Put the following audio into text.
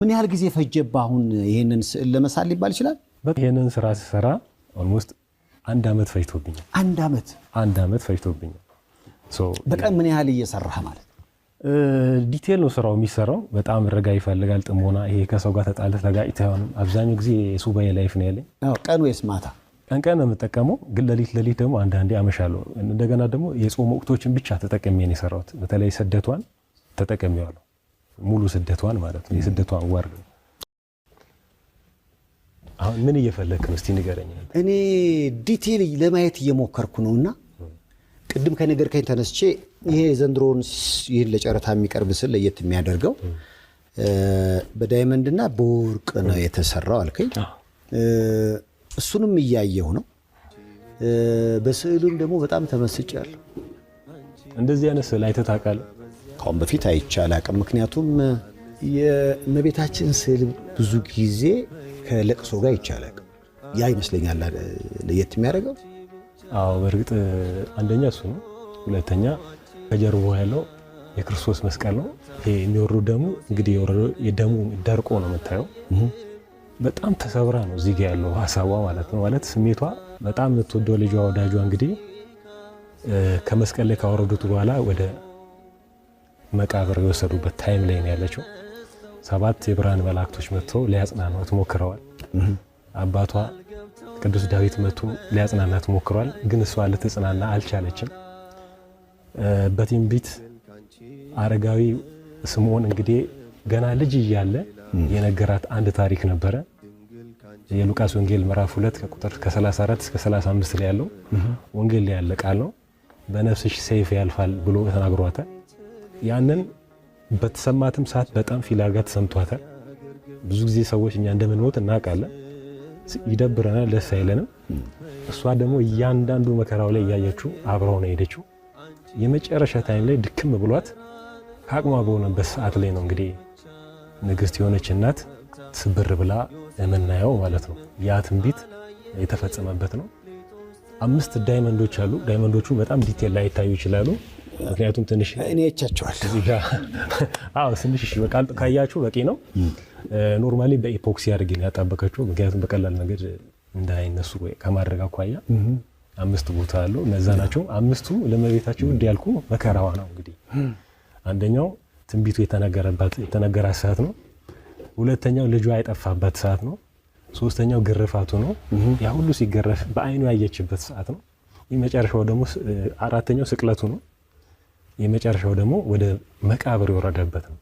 ምን ያህል ጊዜ ፈጀባ አሁን ይሄንን ስዕል ለመሳል ሊባል ይችላል? ይሄንን ስራ ሲሰራ ኦልሞስት 1 አመት ፈጅቶብኛል። 1 አመት ፈጅቶብኛል። በቀን ምን ያህል እየሰራህ ማለት? ዲቴል ነው ስራው የሚሰራው። በጣም ረጋ ይፈልጋል፣ ጥሞና። ይሄ ከሰው ጋር ተጣልተህ ተጋጭተህ አይሆንም። አብዛኛው ጊዜ የሱባኤ ላይፍ ነው ያለኝ። ቀን ወይስ ማታ? ቀን ነው የምጠቀመው፣ ግን ሌሊት ደግሞ አንዳንዴ አመሻለሁ። እንደገና ደግሞ የጾም ወቅቶችን ብቻ ተጠቅሜ ነው የሰራሁት። በተለይ ስደቷን ተጠቅሜዋለሁ፣ ሙሉ ስደቷን ማለት ነው። የስደቷን ወር አሁን ምን እየፈለክ ነው? እስቲ ንገረኝ። እኔ ዲቴል ለማየት እየሞከርኩ ነውና ቅድም ከነገርከኝ ተነስቼ ይሄ ዘንድሮን ይሄን ለጨረታ የሚቀርብ ስል ለየት የሚያደርገው በዳይመንድና በወርቅ ነው የተሰራው አልከኝ። እሱንም እያየሁ ነው። በስዕሉም ደግሞ በጣም ተመስጫለሁ። እንደዚህ አይነት ስዕል አይተህ ታውቃለህ? ካሁን በፊት አይቼ አላውቅም። ምክንያቱም የእመቤታችን ስዕል ብዙ ጊዜ ከለቅሶ ጋር አይቼ አላውቅም። ያ ይመስለኛል ለየት የሚያደርገው። አዎ በእርግጥ አንደኛ እሱ ነው። ሁለተኛ ከጀርባው ያለው የክርስቶስ መስቀል ነው። ይሄ የሚወርደው ደሙ እንግዲህ የደሙ ደርቆ ነው የምታየው። በጣም ተሰብራ ነው እዚህ ጋር ያለው ሐሳቧ ማለት ነው። ማለት ስሜቷ በጣም የምትወደው ልጇ ወዳጇ እንግዲህ ከመስቀል ላይ ካወረዱት በኋላ ወደ መቃብር የወሰዱበት ታይም ላይ ነው ያለችው። 7 የብርሃን መላእክቶች መጥተው ሊያጽናኗት ሞክረዋል። አባቷ ቅዱስ ዳዊት መጥቶ ሊያጽናናት ሞክሯል፣ ግን እሷ ልትጽናና አልቻለችም። በትንቢት አረጋዊ ስምዖን እንግዲህ ገና ልጅ እያለ የነገራት አንድ ታሪክ ነበረ። የሉቃስ ወንጌል ምዕራፍ 2 ከቁጥር ከ34 እስከ 35 ላይ ያለው ወንጌል ላይ ያለ ቃል ነው። በነፍስሽ ሰይፍ ያልፋል ብሎ ተናግሯታል። ያንን በተሰማትም ሰዓት በጣም ፊላጋ ተሰምቷታል። ብዙ ጊዜ ሰዎች እኛ እንደምንሞት እናውቃለን፣ ይደብረናል፣ ደስ አይለንም። እሷ ደግሞ እያንዳንዱ መከራው ላይ እያየችው አብረው ነው ሄደችው። የመጨረሻ ታይም ላይ ድክም ብሏት ከአቅሟ በሆነበት ሰዓት ላይ ነው እንግዲህ ንግስት የሆነች እናት ስብር ብላ የምናየው ማለት ነው። ያ ትንቢት የተፈጸመበት ነው። 5 ዳይመንዶች አሉ። ዳይመንዶቹ በጣም ዲቴል ላይ ይታዩ ይችላሉ፣ ምክንያቱም ትንሽ እኔ እቻቸዋለሁ። አዎ ትንሽ እሺ፣ በቃ ካያችሁ በቂ ነው። ኖርማሊ በኢፖክሲ አድርጌ ነው ያጣበቀችው፣ ምክንያቱም በቀላል መንገድ እንዳይነሱ ከማድረግ አኳያ 5 ቦታ አለው። እነዛ ናቸው 5ቱ ለእመቤታችን ውድ ያልኩ መከራዋ ነው። እንግዲህ አንደኛው ትንቢቱ የተነገራት ሰዓት ነው። ሁለተኛው ልጇ የጠፋበት ሰዓት ነው። ሶስተኛው ግርፋቱ ነው። ያ ሁሉ ሲገረፍ በአይኑ ያየችበት ሰዓት ነው። የመጨረሻው ደግሞ አራተኛው ስቅለቱ ነው። የመጨረሻው ደግሞ ወደ መቃብር የወረደበት ነው።